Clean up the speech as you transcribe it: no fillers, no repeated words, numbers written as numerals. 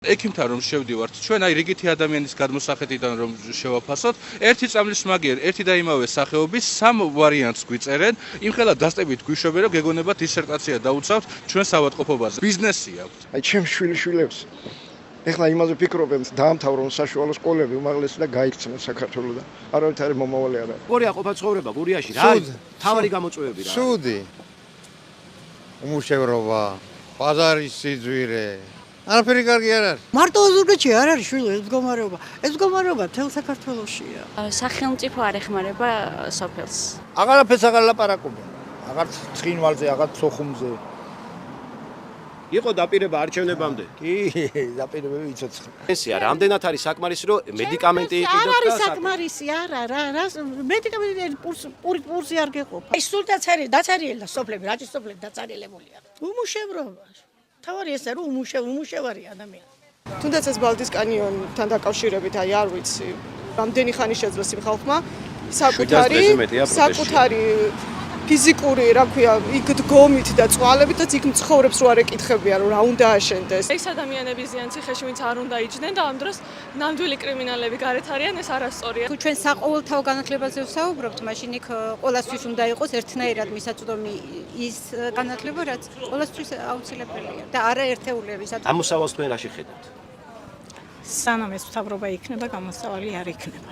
ექიმთან რომ შევდივართ, ჩვენ აი რიგითი ადამიანის გადმოსახედიდან რომ შევაფასოთ, ერთი წამლის მაგიერ, ერთი და იმავე სახეობის სამ ვარიანტს გვიწერენ, იმხელა დასტებით გვიშვებენ, რომ გეგონება დისერტაცია დაუცავთ ჩვენ საავადმყოფობაზე. ბიზნესი აქვს. აი ჩემ შვილიშვილებს ეხლა იმაზე ფიქრობენ, დაამთავრონ საშუალო სკოლები, უმაღლესი და გაიქცნენ საქართველოსთან. არავითარი მომავალი არ არის. გორია ყოფა ცხოვრება გურიაში რა არის? თავარი გამოწვევები რა. სუდი. უმუშევრობა, ბაზარის სიძვირე. არაფერი კარგი არ არის. მარტო ოზურგეთში არ არის შვილო ეს მდგომარეობა. ეს მდგომარეობა თელ საქართველოშია. სახელმწიფო არ ეხმარება სოფელს. აღარაფერს აღარ ლაპარაკობენ. აღარც ცხინვალზე, აღარც სოხუმზე. იყო დაპირება არჩევნებამდე. კი, დაპირებები იცოცხლე. პენსია რამდენად არის საკმარისი რომ მედიკამენტი იყიდოთ და არ არის საკმარისი, არა, რა მედიკამენტი პურსი არ გეყოფა. ის სულ დაცარიელა სოფლები, რაჭის სოფლები დაცარიელებულია. უმუშევრობა. თავარი ესა რომ უმუშევარი ადამიანი. თუნდაც ეს ბალტის კანიონთან დაკავშირებით აი არ ვიცი. რამდენი ხანი შეძლოს იმ ხალხმა საკუთარი ფიზიკური, რა ქვია, იქ დგომით და წვალებით და იქ მცხოვრებს რო არ ეკითხებიან, რომ რა უნდა აშენდეს. ეს ადამიანები ზიან ციხეში, ვინც არ უნდა იჯდნენ და ამ დროს ნამდვილი კრიმინალები გარეთ არიან, ეს არასწორია. თუ ჩვენ საყოველთაო განათლებაზე ვსაუბრობთ, მაშინ იქ ყველასთვის უნდა იყოს ერთნაირად მისაწვდომი ის განათლება, რაც ყველასთვის აუცილებელია და არა ერთეულებისად. ამოსავალს თქვენ რაში ხედავთ? სანამ ეს მთავრობა იქნება, გამოსავალი არ იქნება.